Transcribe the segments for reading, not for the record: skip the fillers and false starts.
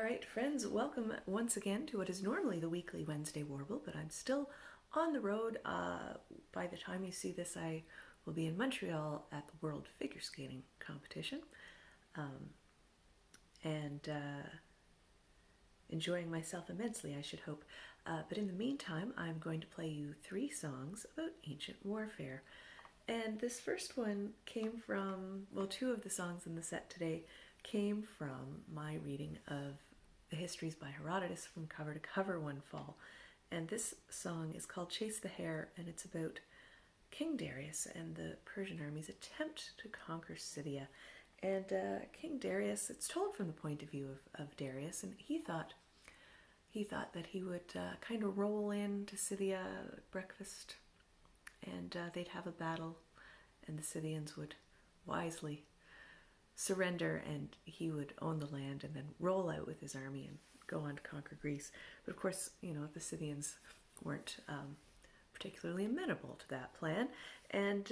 Alright friends, welcome once again to what is normally the weekly Wednesday Warble, but I'm still on the road. By the time you see this, I will be in Montreal at the World Figure Skating Competition, and enjoying myself immensely, I should hope. But in the meantime, I'm going to play you 3 songs about ancient warfare. And this first one came from, well, 2 of the songs in the set today came from my reading of the Histories by Herodotus from cover to cover one fall. And this song is called Chase the Hare, and it's about King Darius and the Persian army's attempt to conquer Scythia. And King Darius, it's told from the point of view of Darius, and he thought that he would kind of roll into Scythia at breakfast, and they'd have a battle, and the Scythians would wisely surrender, and he would own the land and then roll out with his army and go on to conquer Greece. But of course, you know, the Scythians weren't particularly amenable to that plan, and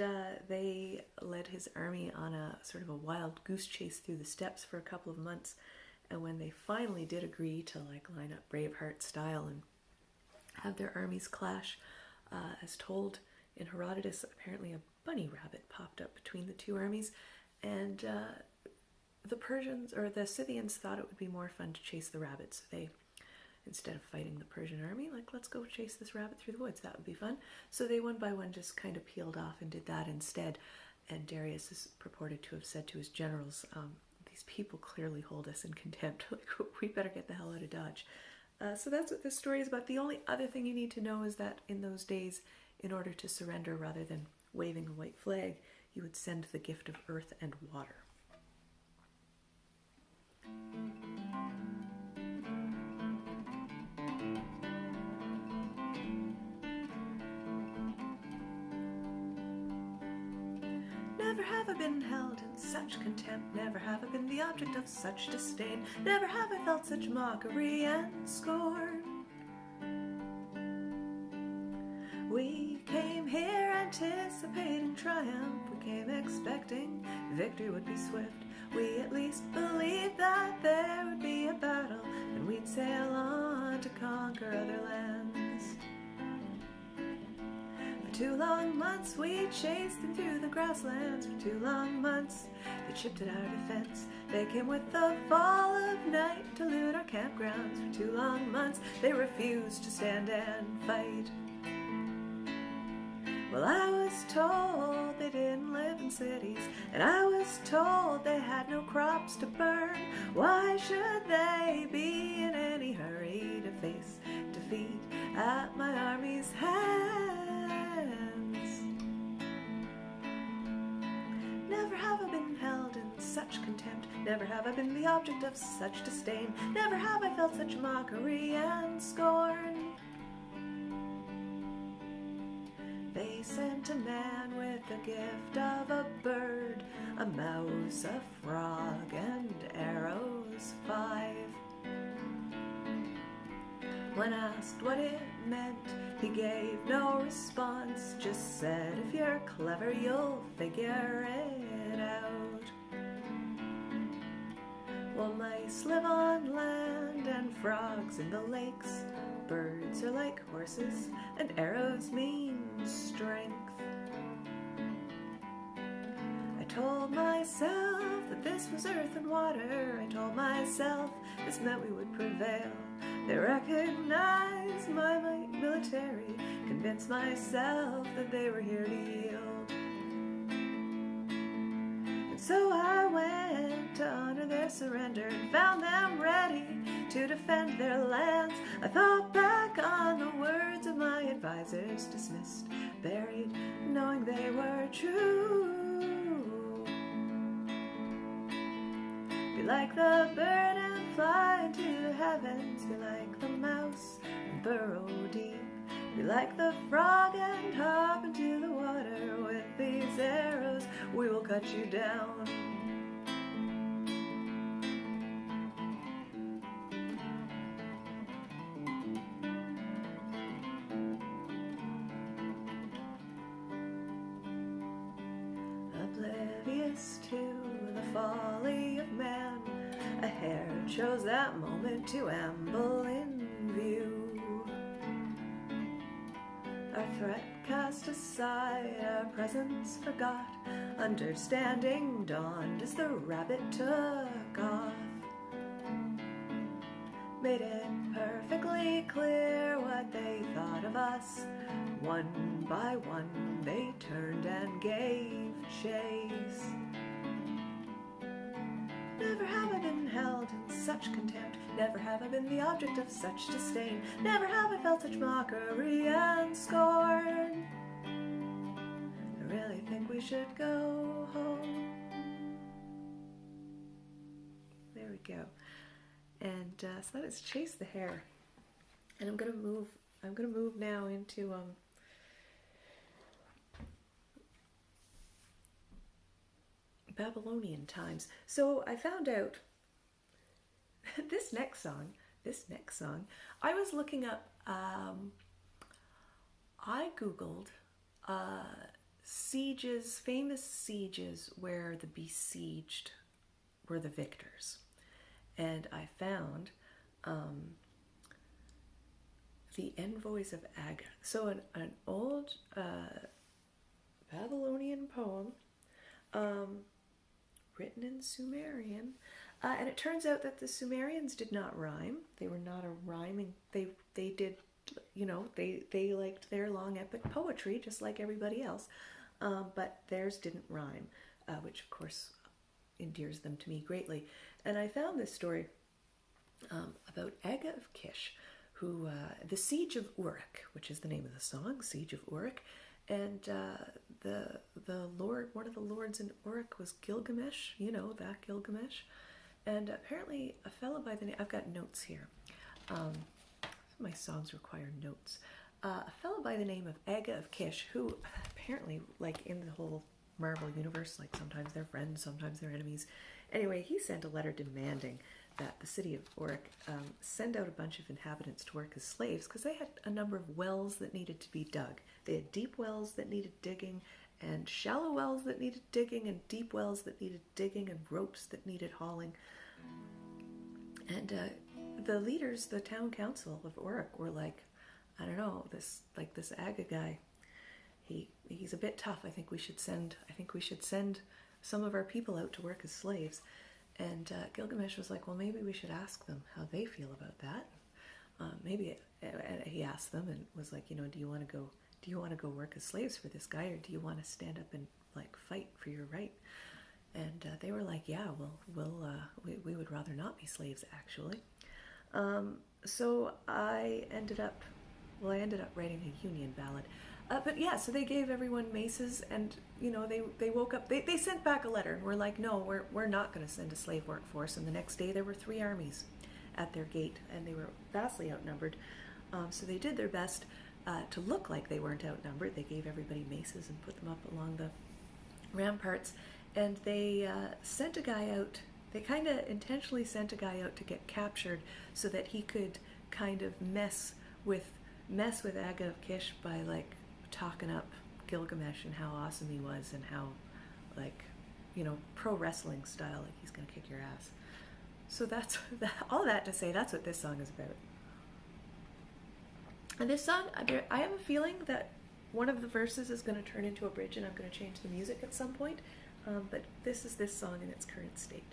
they led his army on a sort of a wild goose chase through the steppes for a couple of months. And when they finally did agree to like line up Braveheart style and have their armies clash, as told in Herodotus, apparently a bunny rabbit popped up between the 2 armies, and the Persians, or the Scythians, thought it would be more fun to chase the rabbits. They, instead of fighting the Persian army, like, let's go chase this rabbit through the woods, that would be fun. So they one by one just kind of peeled off and did that instead. And Darius is purported to have said to his generals, these people clearly hold us in contempt. Like, we better get the hell out of Dodge. So that's what this story is about. The only other thing you need to know is that in those days, in order to surrender rather than waving a white flag, you would send the gift of earth and water. Never have I been held in such contempt, never have I been the object of such disdain, never have I felt such mockery and scorn. We came here anticipating triumph, we came expecting victory would be swift. We at least believed that there would be a battle, and we'd sail on to conquer other lands. For 2 long months we chased them through the grasslands, for 2 long months they chipped at our defense. They came with the fall of night to loot our campgrounds, for 2 long months they refused to stand and fight. Well, I was told they didn't live in cities, and I was told they had no crops to burn. Why should they be in any hurry to face defeat at my army's hands? Never have I been held in such contempt, never have I been the object of such disdain, never have I felt such mockery and scorn. They sent a man with the gift of a bird, a mouse, a frog, and arrows 5. When asked what it meant, he gave no response, just said, if you're clever, you'll figure it out. Well, mice live on land and frogs in the lakes. Birds are like horses, and arrows mean strength. I told myself that this was earth and water. I told myself this meant we would prevail. They recognized my might military, convinced myself that they were here to yield. And so I went to honor their surrender and found them ready to defend their lands. I thought back on the words of my advisors, dismissed, buried, knowing they were true. Be like the bird and fly into the heavens, be like the mouse and burrow deep, be like the frog and hop into the water. With these arrows we will cut you down. Oblivious to the folly of man, A hare chose that moment to amble in view. Our threat cast aside, our presence forgot. Understanding dawned as the rabbit took off. Made it perfectly clear what they thought of us. One by one they turned and gave chase. Never have I been held in such contempt. Never have I been the object of such disdain. Never have I felt such mockery and scorn. I really think we should go home. There we go. And so that is Chase the Hare. And I'm gonna move now into Babylonian times. So I found out this next song, I was looking up, I googled sieges, famous sieges where the besieged were the victors. And I found the Envoys of Aga. So an old Babylonian poem written in Sumerian. And it turns out that the Sumerians did not rhyme. They were not a rhyming, they did, you know, they liked their long epic poetry just like everybody else. But theirs didn't rhyme, which of course endears them to me greatly. And I found this story about Aga of Kish, who, the Siege of Uruk, which is the name of the song, Siege of Uruk, and the lord, one of the lords in Uruk was Gilgamesh, you know, that Gilgamesh, and apparently a fellow by the name, I've got notes here, my songs require notes, a fellow by the name of Aga of Kish, who apparently, like in the whole Marvel universe, like sometimes they're friends, sometimes they're enemies. Anyway, he sent a letter demanding that the city of Uruk send out a bunch of inhabitants to work as slaves because they had a number of wells that needed to be dug. They had deep wells that needed digging, and shallow wells that needed digging, and deep wells that needed digging, and ropes that needed hauling. And the leaders, the town council of Uruk, were like, I don't know, this Aga guy, he's a bit tough. I think we should send some of our people out to work as slaves. And Gilgamesh was like, well, maybe we should ask them how they feel about that. He asked them and was like, you know, do you want to go work as slaves for this guy, or do you want to stand up and like fight for your right? And they were like, yeah, we would rather not be slaves, actually. So I ended up writing a union ballad. But yeah, so they gave everyone maces, and you know, they woke up, they sent back a letter and were like, no, we're not going to send a slave workforce. And the next day there were 3 armies at their gate, and they were vastly outnumbered. So they did their best to look like they weren't outnumbered. They gave everybody maces and put them up along the ramparts, and they sent a guy out. They kind of intentionally sent a guy out to get captured so that he could kind of mess with Aga of Kish by like talking up Gilgamesh and how awesome he was, and how, like, you know, pro wrestling style, like he's gonna kick your ass. So that's all that to say, that's what this song is about. And this song, I have a feeling that one of the verses is going to turn into a bridge, and I'm going to change the music at some point. But this is this song in its current state.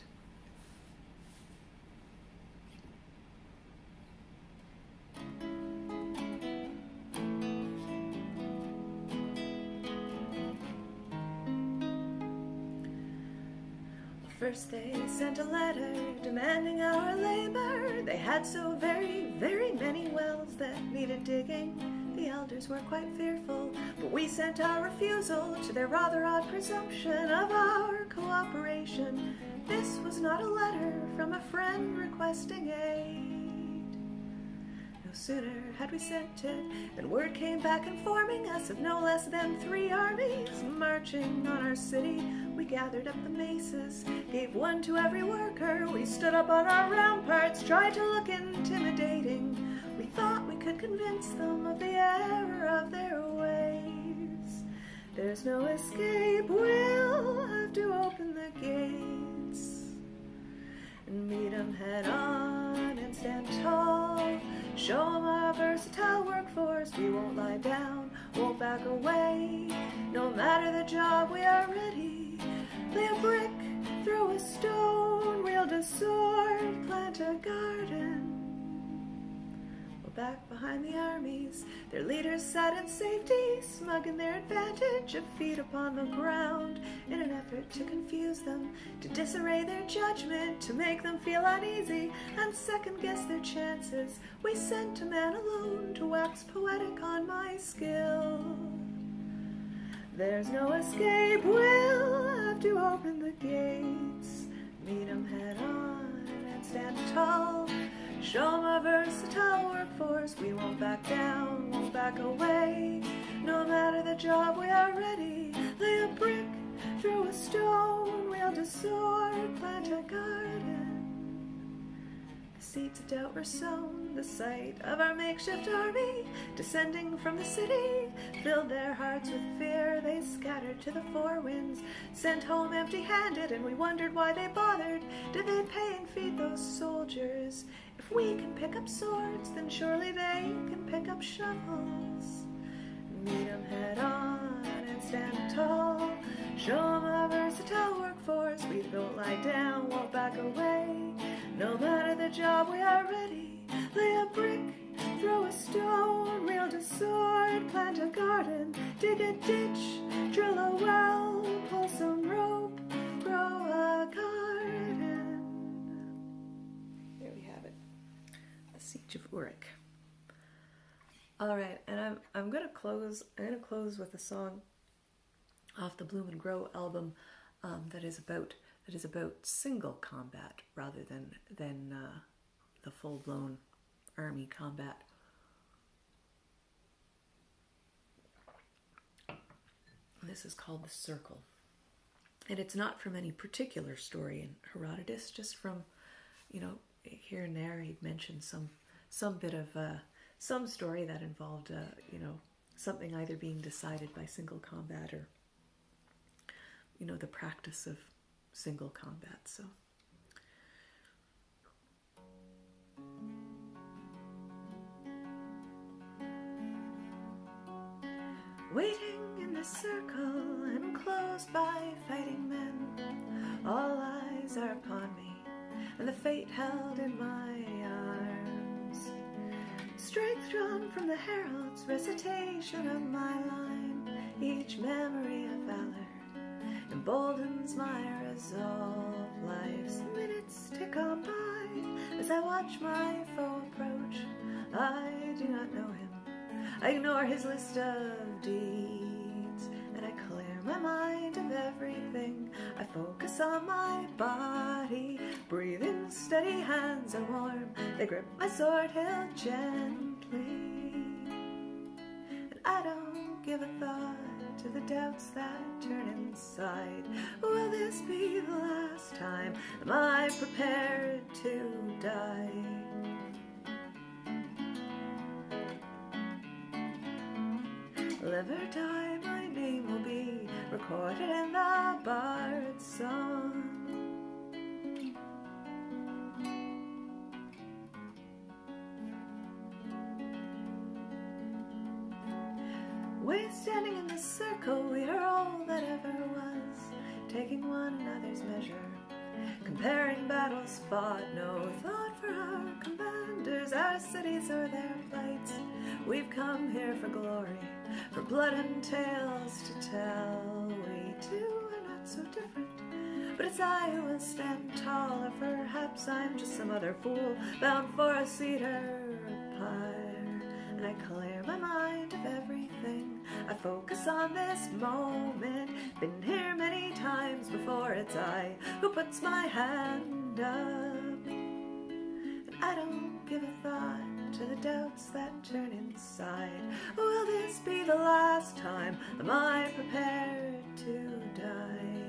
First they sent a letter demanding our labor. They had so very, very many wells that needed digging. The elders were quite fearful, but we sent our refusal to their rather odd presumption of our cooperation. This was not a letter from a friend requesting aid. No sooner had we sent it than word came back informing us of no less than 3 armies marching on our city. We gathered up the maces, gave one to every worker. We stood up on our ramparts, tried to look intimidating. We thought we could convince them of the error of their ways. There's no escape, we'll have to open the gates. Meet 'em head on and stand tall. Show 'em our versatile workforce. We won't lie down, won't back away. No matter the job, we are ready. Lay a brick, throw a stone, wield a sword, plant a garden. Back behind the armies, their leaders sat in safety, smug in their advantage of feet upon the ground, in an effort to confuse them, to disarray their judgment, to make them feel uneasy and second-guess their chances. We sent a man alone to wax poetic on my skill. There's no escape, we'll have to open the gates. Meet 'em head on and stand tall. Show 'em our versatile workforce. We won't back down, won't back away. No matter the job, we are ready. Lay a brick, throw a stone, wield a sword, plant a garden. The seeds of doubt were sown. The sight of our makeshift army descending from the city filled their hearts with fear. They scattered to the four winds, sent home empty-handed, and we wondered why they bothered. Did they pay and feed those soldiers? If we can pick up swords, then surely they can pick up shovels. Meet 'em head on and stand tall. Show 'em our versatile workforce. We won't lie down, won't back away. No matter the job, we are ready. Lay a brick, throw a stone, wield a sword, plant a garden, dig a ditch, drill a well, pull some rope, grow a garden. There we have it. The Siege of Uruk. All right, and I'm gonna close with a song off the Bloom and Grow album that is about single combat rather than the full-blown army combat. This is called The Circle, and it's not from any particular story in Herodotus, just from, here and there he'd mentioned some bit of some story that involved something either being decided by single combat or the practice of single combat. So waiting in the circle, enclosed by fighting men, all eyes are upon me, and the fate held in my arms. Strength drawn from the herald's recitation of my line, each memory of valor emboldens my resolve. Life's minutes tick on by as I watch my foe approach. I do not know him. I ignore his list of deeds, and I clear my mind of everything. I focus on my body, breathing steady, hands are warm. They grip my sword hilt gently, and I don't give a thought to the doubts that turn inside. Will this be the last time? Am I prepared to die? Live or die, my name will be recorded in the bard's song. We standing in the circle, we are all that ever was, taking one another's measure, comparing battles fought, no thought for our commanders, our cities or their plights. We've come here for glory, for blood and tales to tell. We too are not so different, but it's I who will stand tall, or perhaps I'm just some other fool bound for a cedar pyre. And I clear my mind of everything, I focus on this moment. Been here many times before, it's I who puts my hand up, and I don't give a thought to the doubts that turn inside. Will this be the last time? Am I prepared to die?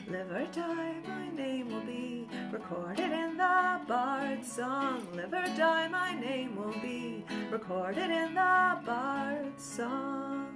Live or die, my name will be recorded in the bard's song. Live or die, my name will be recorded in the bard's song.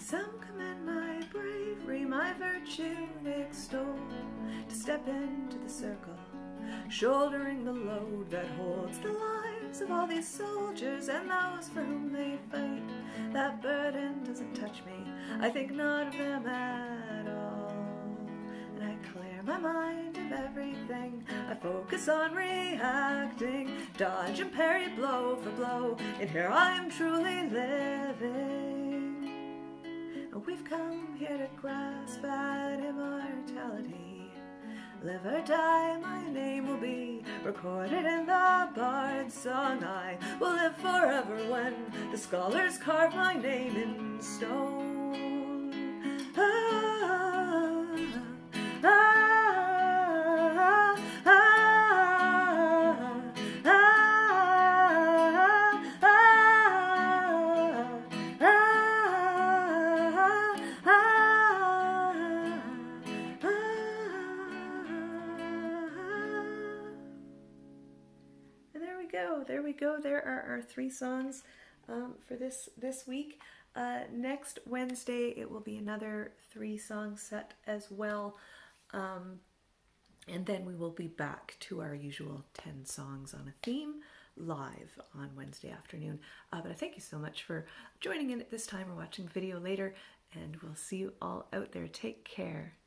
Some commend my bravery, my virtue they extol, to step into the circle, shouldering the load that holds the lives of all these soldiers and those for whom they fight. That burden doesn't touch me, I think not of them at all, and I clear my mind of everything. I focus on reacting, dodge and parry blow for blow, and here I am truly living. We've come here to grasp at immortality. Live or die, my name will be recorded in the bard's song. I will live forever when the scholars carve my name in stone. Ah, ah, ah, ah, there we go. There are our 3 songs for this week. Next Wednesday it will be another 3-song set as well, and then we will be back to our usual 10 songs on a theme live on Wednesday afternoon. But I thank you so much for joining in at this time or watching the video later, and we'll see you all out there. Take care.